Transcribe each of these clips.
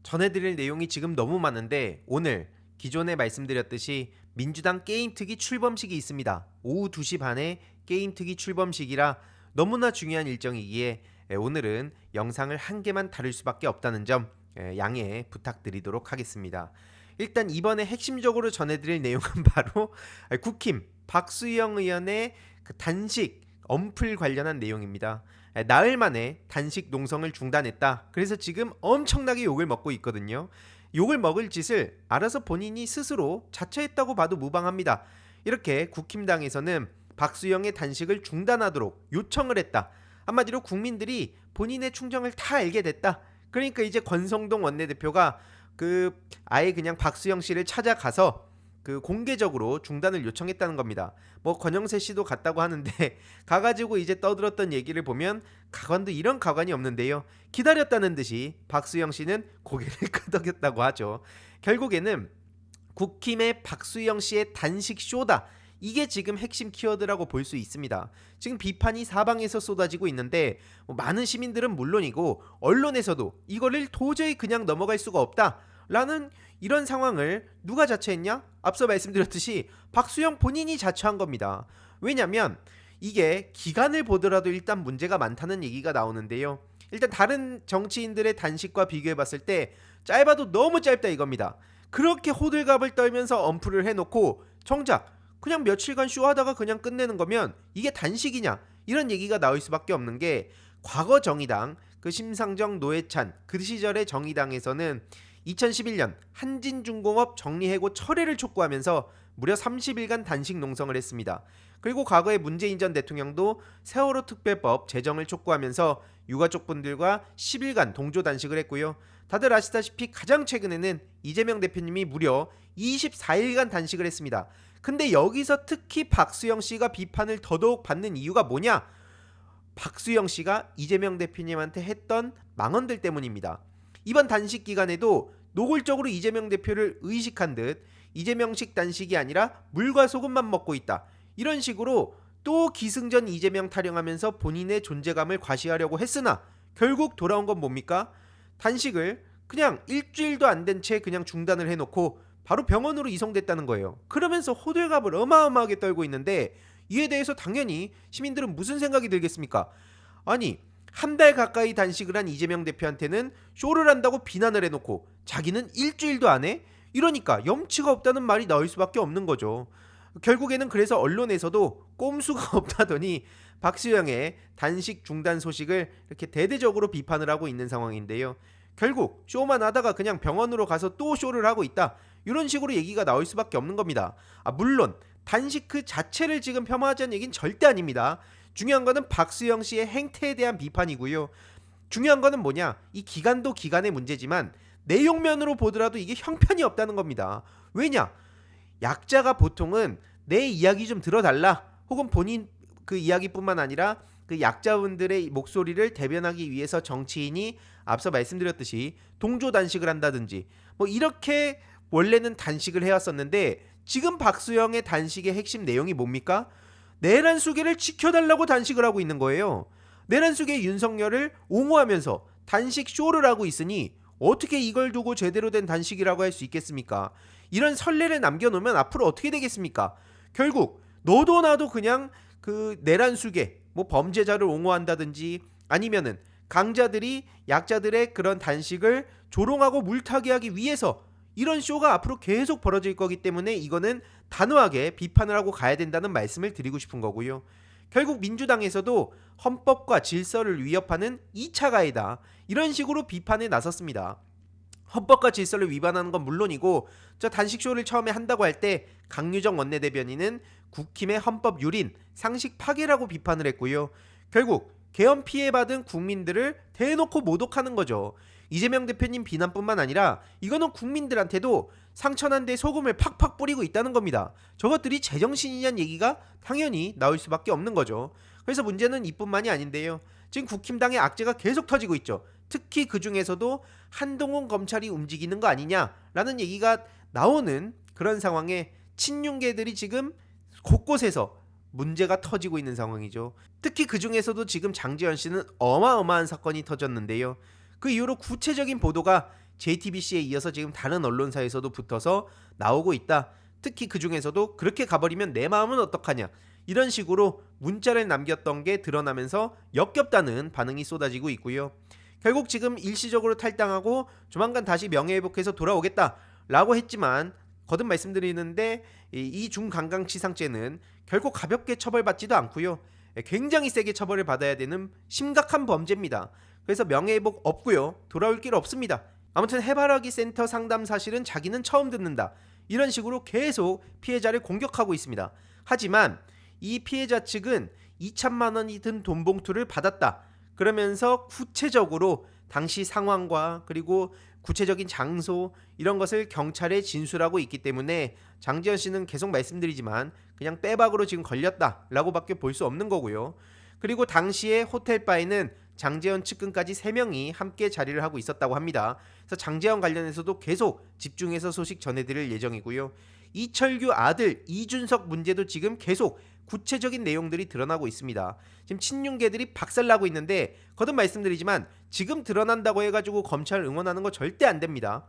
전해드릴 내용이 지금 너무 많은데 오늘 기존에 말씀드렸듯이 민주당 게임특위 출범식이 있습니다. 오후 2시 반에 게임특위 출범식이라 너무나 중요한 일정이기에 오늘은 영상을 한 개만 다룰 수밖에 없다는 점 양해 부탁드리도록 하겠습니다. 일단 이번에 핵심적으로 전해드릴 내용은 바로 국힘 박수영 의원의 그 단식 엄플 관련한 내용입니다. 나흘 만에 단식 농성을 중단했다. 그래서 지금 엄청나게 욕을 먹고 있거든요. 욕을 먹을 짓을 알아서 본인이 스스로 자처했다고 봐도 무방합니다. 이렇게 국힘당에서는 박수영의 단식을 중단하도록 요청을 했다. 한마디로 국민들이 본인의 충정을 다 알게 됐다. 그러니까 이제 권성동 원내대표가 아예 그냥 박수영 씨를 찾아가서 공개적으로 중단을 요청했다는 겁니다. 뭐 권영세 씨도 갔다고 하는데 가가지고 이제 떠들었던 얘기를 보면 가관도 이런 가관이 없는데요. 기다렸다는 듯이 박수영 씨는 고개를 끄덕였다고 하죠. 결국에는 국힘의 박수영 씨의 단식 쇼다. 이게 지금 핵심 키워드라고 볼 수 있습니다. 지금 비판이 사방에서 쏟아지고 있는데 많은 시민들은 물론이고 언론에서도 이거를 도저히 그냥 넘어갈 수가 없다 라는 이런 상황을 누가 자처했냐? 앞서 말씀드렸듯이 박수영 본인이 자처한 겁니다. 왜냐면 이게 기간을 보더라도 일단 문제가 많다는 얘기가 나오는데요. 일단 다른 정치인들의 단식과 비교해봤을 때 짧아도 너무 짧다 이겁니다. 그렇게 호들갑을 떨면서 엄프를 해놓고 정작 그냥 며칠간 쇼하다가 그냥 끝내는 거면 이게 단식이냐 이런 얘기가 나올 수밖에 없는 게 과거 정의당 심상정 노회찬 그 시절의 정의당에서는 2011년 한진중공업 정리해고 철회를 촉구하면서 무려 30일간 단식 농성을 했습니다. 그리고 과거에 문재인 전 대통령도 세월호 특별법 제정을 촉구하면서 유가족분들과 10일간 동조 단식을 했고요. 다들 아시다시피 가장 최근에는 이재명 대표님이 무려 24일간 단식을 했습니다. 근데 여기서 특히 박수영 씨가 비판을 더더욱 받는 이유가 뭐냐? 박수영 씨가 이재명 대표님한테 했던 망언들 때문입니다. 이번 단식 기간에도 노골적으로 이재명 대표를 의식한 듯 이재명식 단식이 아니라 물과 소금만 먹고 있다. 이런 식으로 또 기승전 이재명 타령하면서 본인의 존재감을 과시하려고 했으나 결국 돌아온 건 뭡니까? 단식을 그냥 일주일도 안 된 채 그냥 중단을 해놓고 바로 병원으로 이송됐다는 거예요. 그러면서 호들갑을 어마어마하게 떨고 있는데 이에 대해서 당연히 시민들은 무슨 생각이 들겠습니까? 아니 한 달 가까이 단식을 한 이재명 대표한테는 쇼를 한다고 비난을 해놓고 자기는 일주일도 안 해? 이러니까 염치가 없다는 말이 나올 수밖에 없는 거죠. 결국에는 그래서 언론에서도 꼼수가 없다더니 박수영의 단식 중단 소식을 이렇게 대대적으로 비판을 하고 있는 상황인데요. 결국 쇼만 하다가 그냥 병원으로 가서 또 쇼를 하고 있다. 이런 식으로 얘기가 나올 수밖에 없는 겁니다. 물론 단식 그 자체를 지금 폄하하자는 얘기는 절대 아닙니다. 중요한 거는 박수영 씨의 행태에 대한 비판이고요. 중요한 거는 뭐냐? 이 기간도 기간의 문제지만 내용면으로 보더라도 이게 형편이 없다는 겁니다. 왜냐? 약자가 보통은 내 이야기 좀 들어달라 혹은 본인 그 이야기뿐만 아니라 그 약자분들의 목소리를 대변하기 위해서 정치인이 앞서 말씀드렸듯이 동조 단식을 한다든지 뭐 이렇게 원래는 단식을 해왔었는데 지금 박수영의 단식의 핵심 내용이 뭡니까? 내란 수계를 지켜달라고 단식을 하고 있는 거예요. 내란 수계 윤석열을 옹호하면서 단식 쇼를 하고 있으니 어떻게 이걸 두고 제대로 된 단식이라고 할 수 있겠습니까? 이런 선례를 남겨놓으면 앞으로 어떻게 되겠습니까? 결국 너도 나도 그냥 그 내란 수계 뭐 범죄자를 옹호한다든지 아니면은 강자들이 약자들의 그런 단식을 조롱하고 물타기 하기 위해서 이런 쇼가 앞으로 계속 벌어질 거기 때문에 이거는 단호하게 비판을 하고 가야 된다는 말씀을 드리고 싶은 거고요. 결국 민주당에서도 헌법과 질서를 위협하는 2차 가해다. 이런 식으로 비판에 나섰습니다. 헌법과 질서를 위반하는 건 물론이고 저 단식쇼를 처음에 한다고 할 때 강유정 원내대변인은 국힘의 헌법 유린, 상식 파괴라고 비판을 했고요. 결국 계엄 피해받은 국민들을 대놓고 모독하는 거죠. 이재명 대표님 비난뿐만 아니라 이거는 국민들한테도 상처난 데 소금을 팍팍 뿌리고 있다는 겁니다. 저것들이 제정신이냐는 얘기가 당연히 나올 수밖에 없는 거죠. 그래서 문제는 이뿐만이 아닌데요. 지금 국힘당의 악재가 계속 터지고 있죠. 특히 그 중에서도 한동훈 검찰이 움직이는 거 아니냐라는 얘기가 나오는 그런 상황에 친윤계들이 지금 곳곳에서 문제가 터지고 있는 상황이죠. 특히 그 중에서도 지금 장지현 씨는 어마어마한 사건이 터졌는데요. 그 이후로 구체적인 보도가 JTBC에 이어서 지금 다른 언론사에서도 붙어서 나오고 있다. 특히 그 중에서도 그렇게 가버리면 내 마음은 어떡하냐, 이런 식으로 문자를 남겼던 게 드러나면서 역겹다는 반응이 쏟아지고 있고요. 결국 지금 일시적으로 탈당하고 조만간 다시 명예회복해서 돌아오겠다라고 했지만 거듭 말씀드리는데 이 중강강치상죄는 결국 가볍게 처벌받지도 않고요. 굉장히 세게 처벌을 받아야 되는 심각한 범죄입니다. 그래서 명예회복 없고요. 돌아올 길 없습니다. 아무튼 해바라기 센터 상담 사실은 자기는 처음 듣는다, 이런 식으로 계속 피해자를 공격하고 있습니다. 하지만 이 피해자 측은 2천만 원이 든 돈봉투를 받았다, 그러면서 구체적으로 당시 상황과 그리고 구체적인 장소 이런 것을 경찰에 진술하고 있기 때문에 장지현 씨는 계속 말씀드리지만 그냥 빼박으로 지금 걸렸다라고 밖에 볼 수 없는 거고요. 그리고 당시에 호텔바에는 장재현 측근까지 3명이 함께 자리를 하고 있었다고 합니다. 그래서 장재현 관련해서도 계속 집중해서 소식 전해드릴 예정이고요. 이철규 아들 이준석 문제도 지금 계속 구체적인 내용들이 드러나고 있습니다. 지금 친윤계들이 박살나고 있는데 거듭 말씀드리지만 지금 드러난다고 해가지고 검찰 응원하는 거 절대 안 됩니다.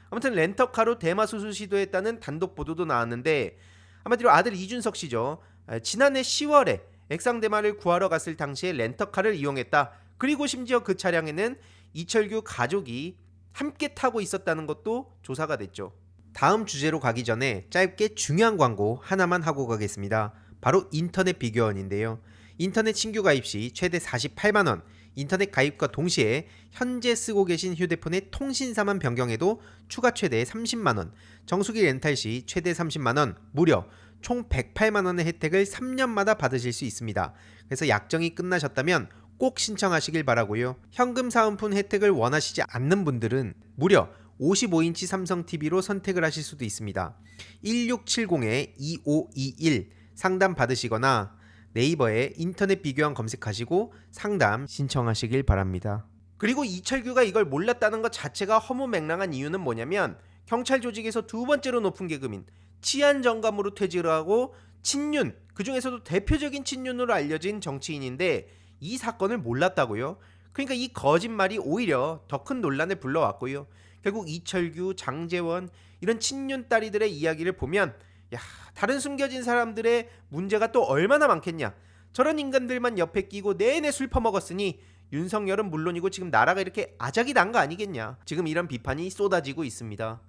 아무튼 렌터카로 대마 수술 시도했다는 단독 보도도 나왔는데 한마디로 아들 이준석 씨죠. 지난해 10월에 액상대마를 구하러 갔을 당시에 렌터카를 이용했다. 그리고 심지어 그 차량에는 이철규 가족이 함께 타고 있었다는 것도 조사가 됐죠. 다음 주제로 가기 전에 짧게 중요한 광고 하나만 하고 가겠습니다. 바로 인터넷 비교원인데요. 인터넷 신규 가입 시 최대 48만원, 인터넷 가입과 동시에 현재 쓰고 계신 휴대폰의 통신사만 변경해도 추가 최대 30만원, 정수기 렌탈 시 최대 30만원, 무려 총 108만원의 혜택을 3년마다 받으실 수 있습니다. 그래서 약정이 끝나셨다면 꼭 신청하시길 바라고요. 현금 사은품 혜택을 원하시지 않는 분들은 무려 55인치 삼성 TV로 선택을 하실 수도 있습니다. 1670-2521 상담 받으시거나 네이버에 인터넷 비교원 검색하시고 상담 신청하시길 바랍니다. 그리고 이철규가 이걸 몰랐다는 것 자체가 허무맹랑한 이유는 뭐냐면 경찰 조직에서 두 번째로 높은 계급인 치안정감으로 퇴직을 하고 친윤, 그 중에서도 대표적인 친윤으로 알려진 정치인인데 이 사건을 몰랐다고요? 그러니까 이 거짓말이 오히려 더 큰 논란을 불러왔고요. 결국 이철규, 장재원 이런 친윤 따리들의 이야기를 보면 야, 다른 숨겨진 사람들의 문제가 또 얼마나 많겠냐. 저런 인간들만 옆에 끼고 내내 술 퍼먹었으니 윤석열은 물론이고 지금 나라가 이렇게 아작이 난 거 아니겠냐. 지금 이런 비판이 쏟아지고 있습니다.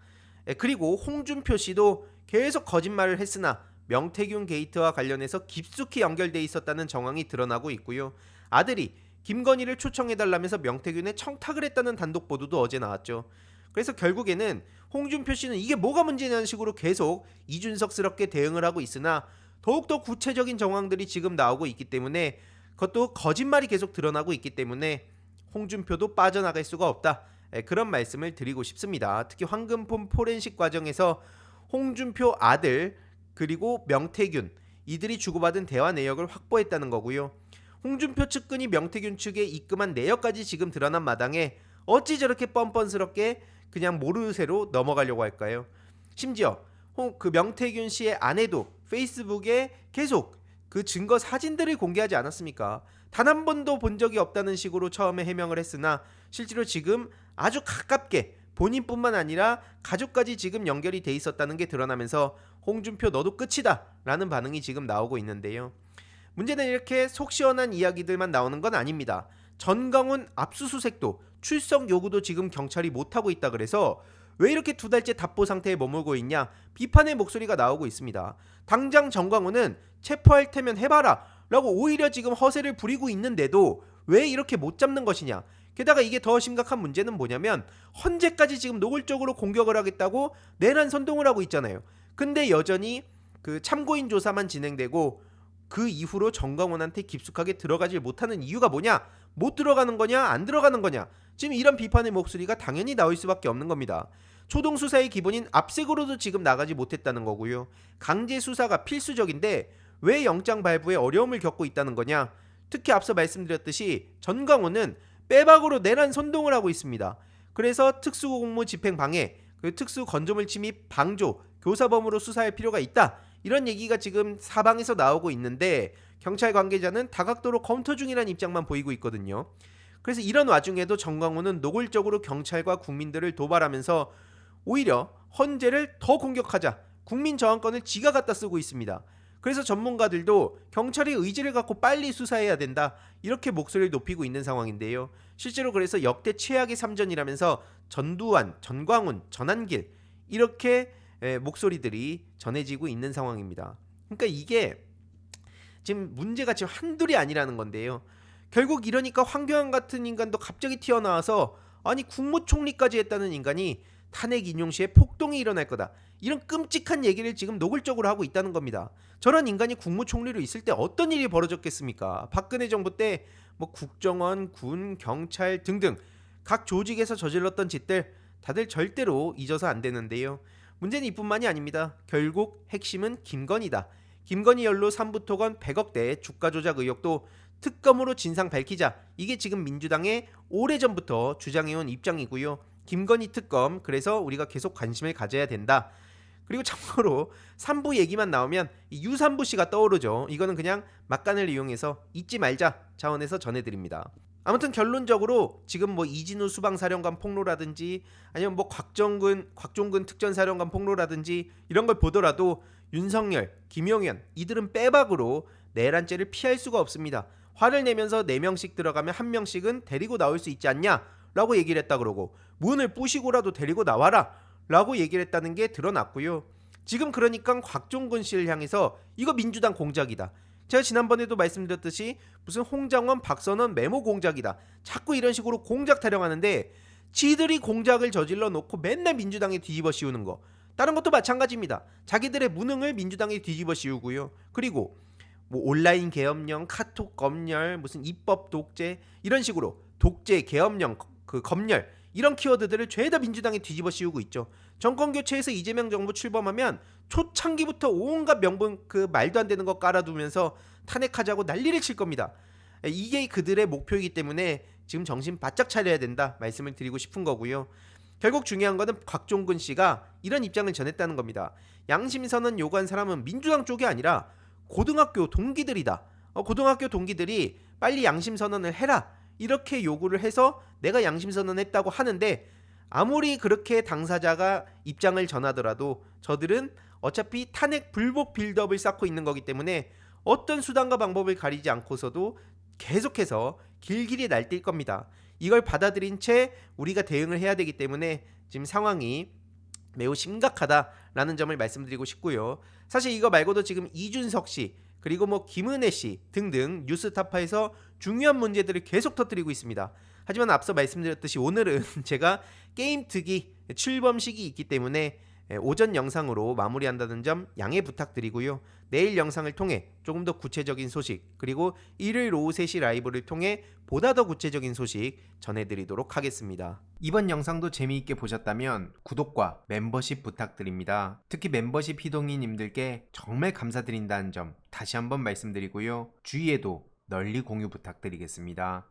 그리고 홍준표 씨도 계속 거짓말을 했으나 명태균 게이트와 관련해서 깊숙이 연결돼 있었다는 정황이 드러나고 있고요. 아들이 김건희를 초청해달라면서 명태균에 청탁을 했다는 단독 보도도 어제 나왔죠. 그래서 결국에는 홍준표 씨는 이게 뭐가 문제냐는 식으로 계속 이준석스럽게 대응을 하고 있으나 더욱더 구체적인 정황들이 지금 나오고 있기 때문에 그것도 거짓말이 계속 드러나고 있기 때문에 홍준표도 빠져나갈 수가 없다. 그런 말씀을 드리고 싶습니다. 특히 황금폰 포렌식 과정에서 홍준표 아들 그리고 명태균 이들이 주고받은 대화 내역을 확보했다는 거고요. 홍준표 측근이 명태균 측에 입금한 내역까지 지금 드러난 마당에 어찌 저렇게 뻔뻔스럽게 그냥 모르쇠로 넘어가려고 할까요? 심지어 그 명태균 씨의 아내도 페이스북에 계속 그 증거 사진들을 공개하지 않았습니까? 단 한 번도 본 적이 없다는 식으로 처음에 해명을 했으나 실제로 지금 아주 가깝게 본인뿐만 아니라 가족까지 지금 연결이 돼 있었다는 게 드러나면서 홍준표 너도 끝이다 라는 반응이 지금 나오고 있는데요. 문제는 이렇게 속 시원한 이야기들만 나오는 건 아닙니다. 전광훈 압수수색도 출석 요구도 지금 경찰이 못하고 있다 그래서 왜 이렇게 2달째 답보 상태에 머물고 있냐 비판의 목소리가 나오고 있습니다. 당장 전광훈은 체포할 테면 해봐라 라고 오히려 지금 허세를 부리고 있는데도 왜 이렇게 못 잡는 것이냐. 게다가 이게 더 심각한 문제는 뭐냐면 헌재까지 지금 노골적으로 공격을 하겠다고 내란 선동을 하고 있잖아요. 근데 여전히 그 참고인 조사만 진행되고 그 이후로 전광훈한테 깊숙하게 들어가질 못하는 이유가 뭐냐? 못 들어가는 거냐? 안 들어가는 거냐? 지금 이런 비판의 목소리가 당연히 나올 수밖에 없는 겁니다. 초동 수사의 기본인 압색으로도 지금 나가지 못했다는 거고요. 강제 수사가 필수적인데 왜 영장 발부에 어려움을 겪고 있다는 거냐? 특히 앞서 말씀드렸듯이 전광훈은 빼박으로 내란 선동을 하고 있습니다. 그래서 특수공무 집행 방해, 특수 건조물 침입 방조, 교사범으로 수사할 필요가 있다. 이런 얘기가 지금 사방에서 나오고 있는데 경찰 관계자는 다각도로 검토 중이라는 입장만 보이고 있거든요. 그래서 이런 와중에도 정광훈은 노골적으로 경찰과 국민들을 도발하면서 오히려 헌재를 더 공격하자 국민 저항권을 지가 갖다 쓰고 있습니다. 그래서 전문가들도 경찰이 의지를 갖고 빨리 수사해야 된다, 이렇게 목소리를 높이고 있는 상황인데요. 실제로 그래서 역대 최악의 삼전이라면서 전두환, 전광훈, 전한길 이렇게 목소리들이 전해지고 있는 상황입니다. 그러니까 이게 지금 문제가 지금 한둘이 아니라는 건데요. 결국 이러니까 황교안 같은 인간도 갑자기 튀어나와서 아니 국무총리까지 했다는 인간이 탄핵 인용 시에 폭동이 일어날 거다, 이런 끔찍한 얘기를 지금 노골적으로 하고 있다는 겁니다. 저런 인간이 국무총리로 있을 때 어떤 일이 벌어졌겠습니까? 박근혜 정부 때 뭐 국정원, 군, 경찰 등등 각 조직에서 저질렀던 짓들 다들 절대로 잊어서 안 되는데요. 문제는 이뿐만이 아닙니다. 결국 핵심은 김건희다. 김건희 연루 3부 토건 100억대 주가 조작 의혹도 특검으로 진상 밝히자, 이게 지금 민주당의 오래전부터 주장해온 입장이고요. 김건희 특검, 그래서 우리가 계속 관심을 가져야 된다. 그리고 참고로 3부 얘기만 나오면 유산부 씨가 떠오르죠. 이거는 그냥 막간을 이용해서 잊지 말자 차원에서 전해드립니다. 아무튼 결론적으로 지금 뭐 이진우 수방사령관 폭로라든지 아니면 뭐 곽종근 특전사령관 폭로라든지 이런 걸 보더라도 윤석열, 김용현 이들은 빼박으로 내란죄를 피할 수가 없습니다. 화를 내면서 4명씩 들어가면 1명씩은 데리고 나올 수 있지 않냐 라고 얘기를 했다 그러고, 문을 부시고라도 데리고 나와라 라고 얘기를 했다는 게 드러났고요. 지금 그러니까 곽종근 씨를 향해서 이거 민주당 공작이다, 제가 지난번에도 말씀드렸듯이 무슨 홍장원, 박선원 메모 공작이다, 자꾸 이런 식으로 공작 타령하는데 지들이 공작을 저질러 놓고 맨날 민주당에 뒤집어 씌우는 거, 다른 것도 마찬가지입니다. 자기들의 무능을 민주당에 뒤집어 씌우고요. 그리고 뭐 온라인 계엄령, 카톡 검열, 무슨 입법 독재 이런 식으로 독재, 계엄령, 그 검열 이런 키워드들을 죄다 민주당에 뒤집어 씌우고 있죠. 정권 교체에서 이재명 정부 출범하면 초창기부터 온갖 명분 그 말도 안 되는 거 깔아두면서 탄핵하자고 난리를 칠 겁니다. 이게 그들의 목표이기 때문에 지금 정신 바짝 차려야 된다 말씀을 드리고 싶은 거고요. 결국 중요한 거는 곽종근 씨가 이런 입장을 전했다는 겁니다. 양심선언 요구한 사람은 민주당 쪽이 아니라 고등학교 동기들이다. 고등학교 동기들이 빨리 양심선언을 해라, 이렇게 요구를 해서 내가 양심선언했다고 하는데, 아무리 그렇게 당사자가 입장을 전하더라도 저들은 어차피 탄핵 불복 빌드업을 쌓고 있는 거기 때문에 어떤 수단과 방법을 가리지 않고서도 계속해서 길길이 날뛸 겁니다. 이걸 받아들인 채 우리가 대응을 해야 되기 때문에 지금 상황이 매우 심각하다라는 점을 말씀드리고 싶고요. 사실 이거 말고도 지금 이준석 씨 그리고 뭐 김은혜 씨 등등 뉴스타파에서 중요한 문제들을 계속 터뜨리고 있습니다. 하지만 앞서 말씀드렸듯이 오늘은 제가 게임특위 출범식이 있기 때문에 오전 영상으로 마무리한다는 점 양해 부탁드리고요. 내일 영상을 통해 조금 더 구체적인 소식, 그리고 일요일 오후 3시 라이브를 통해 보다 더 구체적인 소식 전해드리도록 하겠습니다. 이번 영상도 재미있게 보셨다면 구독과 멤버십 부탁드립니다. 특히 멤버십 희동이님들께 정말 감사드린다는 점 다시 한번 말씀드리고요. 주위에도 널리 공유 부탁드리겠습니다.